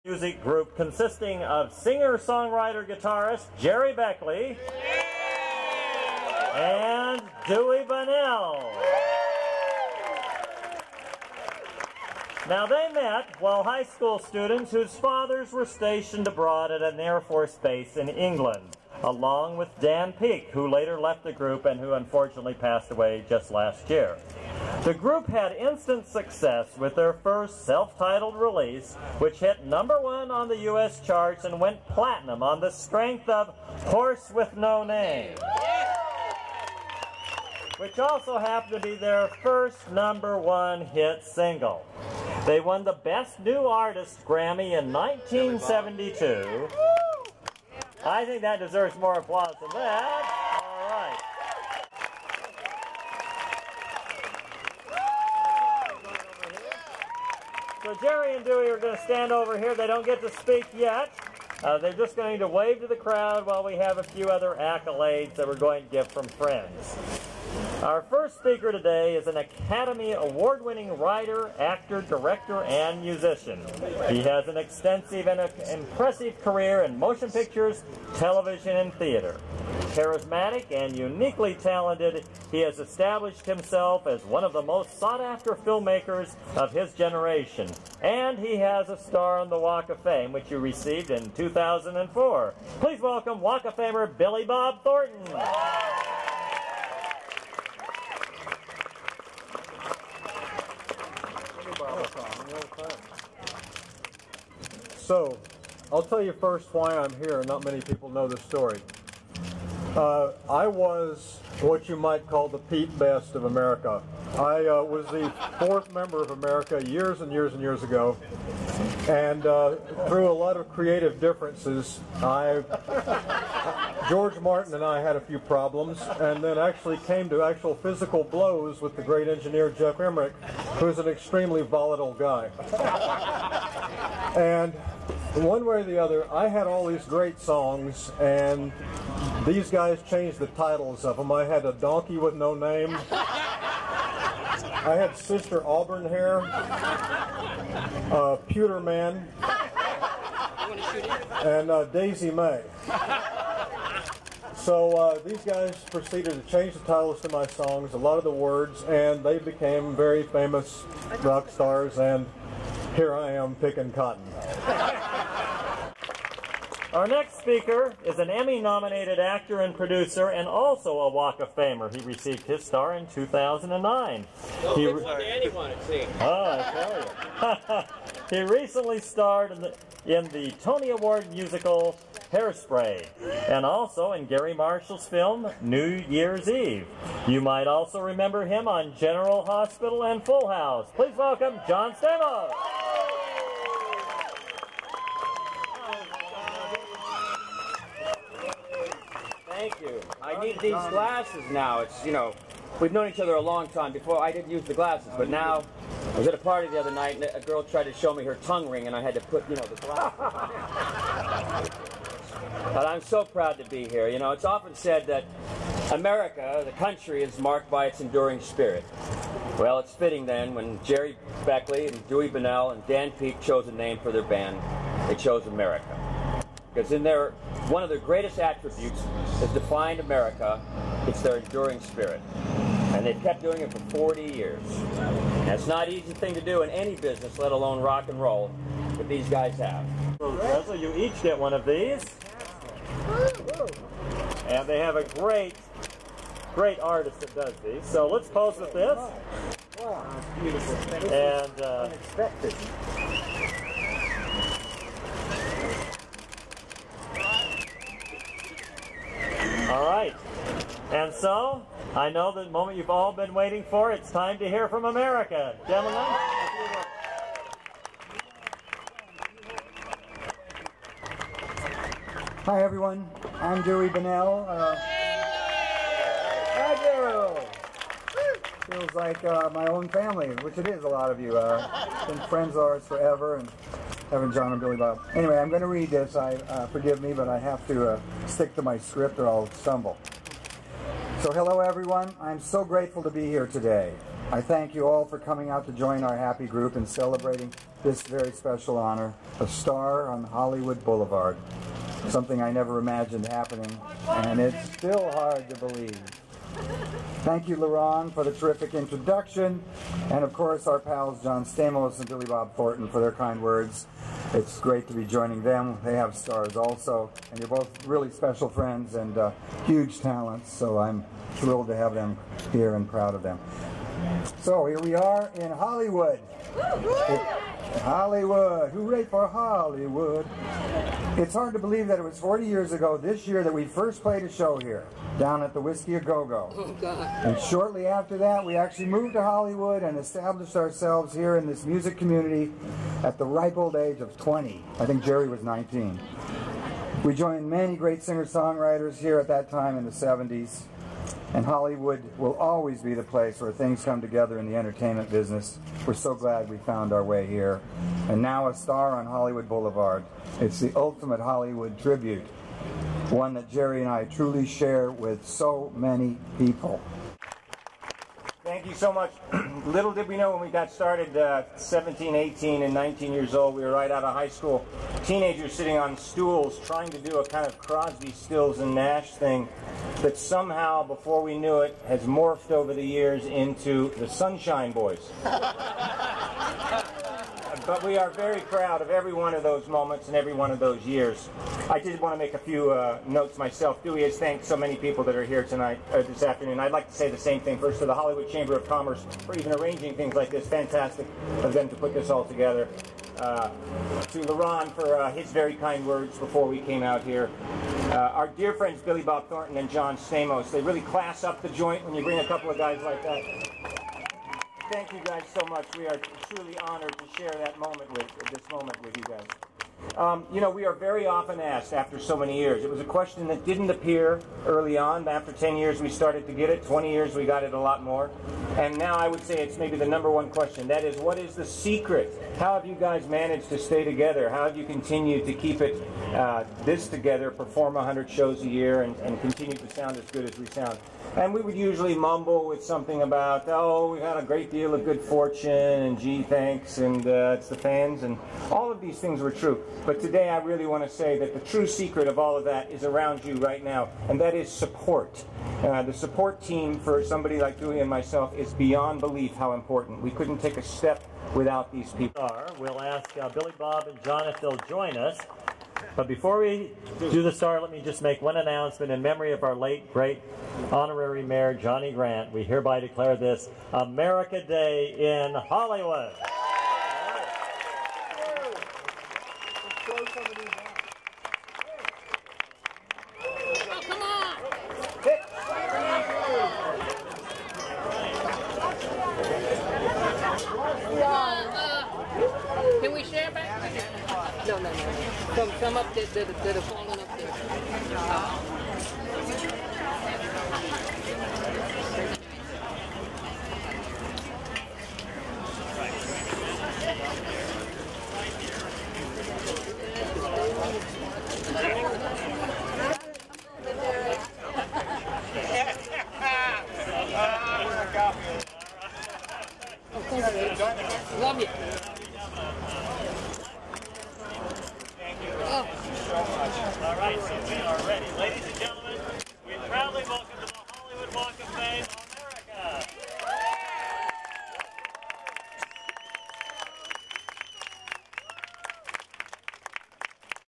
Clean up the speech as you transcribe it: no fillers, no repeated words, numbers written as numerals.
Music group consisting of singer-songwriter-guitarist Jerry Beckley and Dewey Bunnell. Now they met while high school students whose fathers were stationed abroad at an Air Force base in England, along with Dan Peake, who later left the group and who unfortunately passed away just last year. The group had instant success with their first self-titled release, which hit #1 on the U.S. charts and went platinum on the strength of Horse with No Name, which also happened to be their first #1 hit single. They won the Best New Artist Grammy in 1972. I think that deserves more applause than that. All right. So Jerry and Dewey are going to stand over here. They don't get to speak yet. They're just going to wave to the crowd while we have a few other accolades that we're going to give from friends. Our first speaker today is an Academy Award-winning writer, actor, director, and musician. He has an extensive and impressive career in motion pictures, television, and theater. Charismatic and uniquely talented, he has established himself as one of the most sought-after filmmakers of his generation. And he has a star on the Walk of Fame, which he received in 2004. Please welcome Walk of Famer Billy Bob Thornton. So, I'll tell you first why I'm here. Not many people know this story. I was what you might call the Pete Best of America. I was the 4th member of America years and years and years ago, and through a lot of creative differences, George Martin and I had a few problems, and then actually came to actual physical blows with the great engineer Jeff Emmerich, who's an extremely volatile guy. And one way or the other, I had all these great songs, and these guys changed the titles of them. I had A Donkey with No Name. I had Sister Auburn Hair, Pewter Man, and Daisy May. So these guys proceeded to change the titles to my songs, a lot of the words, and they became very famous rock stars, and here I am picking cotton. Our next speaker is an Emmy-nominated actor and producer and also a Walk of Famer. He received his star in 2009. He recently starred in the Tony Award musical Hairspray, and also in Gary Marshall's film New Year's Eve. You might also remember him on General Hospital and Full House. Please welcome John Stamos. Thank you. I need these glasses now. It's, you know, we've known each other a long time. Before I didn't use the glasses, but now I was at a party the other night and a girl tried to show me her tongue ring and I had to put, you know, the glasses on. But I'm so proud to be here. You know, it's often said that America, the country, is marked by its enduring spirit. Well, it's fitting then when Jerry Beckley and Dewey Bunnell and Dan Peake chose a name for their band, they chose America. Because in their, one of their greatest attributes has defined America, it's their enduring spirit. And they've kept doing it for 40 years. And it's not an easy thing to do in any business, let alone rock and roll, but these guys have. So you each get one of these. And they have a great artist that does these. So let's pose with this. Wow, beautiful. And unexpected. All right. And so, I know the moment you've all been waiting for. It's time to hear from America. Gentlemen. Hi, everyone. I'm Dewey Bunnell. Hi, Gerald. Feels like my own family, which it is, a lot of you. Been friends of ours forever, and Evan, John, and Billy Bob. Anyway, I'm going to read this. Forgive me, but I have to stick to my script or I'll stumble. So hello, everyone. I'm so grateful to be here today. I thank you all for coming out to join our happy group in celebrating this very special honor, a star on Hollywood Boulevard. Something I never imagined happening, and it's still hard to believe. Thank you, LaRon, for the terrific introduction, and of course our pals John Stamos and Billy Bob Thornton for their kind words. It's great to be joining them. They have stars also, and you're both really special friends and huge talents, so I'm thrilled to have them here and proud of them. So here we are in Hollywood. Hollywood, hooray for Hollywood. It's hard to believe that it was 40 years ago this year that we first played a show here, down at the Whiskey A Go-Go. Oh, God. And shortly after that, we actually moved to Hollywood and established ourselves here in this music community at the ripe old age of 20. I think Jerry was 19. We joined many great singer-songwriters here at that time in the 70s. And Hollywood will always be the place where things come together in the entertainment business. We're so glad we found our way here. And now a star on Hollywood Boulevard. It's the ultimate Hollywood tribute, one that Jerry and I truly share with so many people. Thank you so much. Little did we know when we got started, 17, 18, and 19 years old, we were right out of high school. Teenagers sitting on stools trying to do a kind of Crosby, Stills, and Nash thing that somehow, before we knew it, has morphed over the years into the Sunshine Boys. But we are very proud of every one of those moments and every one of those years. I did want to make a few notes myself. Dewey has thanked so many people that are here tonight, this afternoon. I'd like to say the same thing first to the Hollywood Chamber of Commerce for even arranging things like this. Fantastic of them to put this all together. To LaRon for his very kind words before we came out here. Our dear friends Billy Bob Thornton and John Stamos, they really class up the joint when you bring a couple of guys like that. Thank you guys so much. We are truly honored to share that moment with you guys. You know, we are very often asked after so many years. It was a question that didn't appear early on. After 10 years we started to get it. 20 years we got it a lot more. And now I would say it's maybe the #1 question. That is, what is the secret? How have you guys managed to stay together? How have you continued to keep it this together, perform 100 shows a year, and continue to sound as good as we sound? And we would usually mumble with something about, oh, we had a great deal of good fortune, and gee, thanks, and it's the fans, and all of these things were true. But today I really want to say that the true secret of all of that is around you right now, and that is support. The support team for somebody like Dewey and myself is beyond belief how important. We couldn't take a step without these people. We'll ask Billy Bob and John if they'll join us. But before we do the star, let me just make one announcement. In memory of our late, great honorary mayor, Johnny Grant, we hereby declare this America Day in Hollywood. Oh, come on! Can we share back? No. Come up to the falling up there.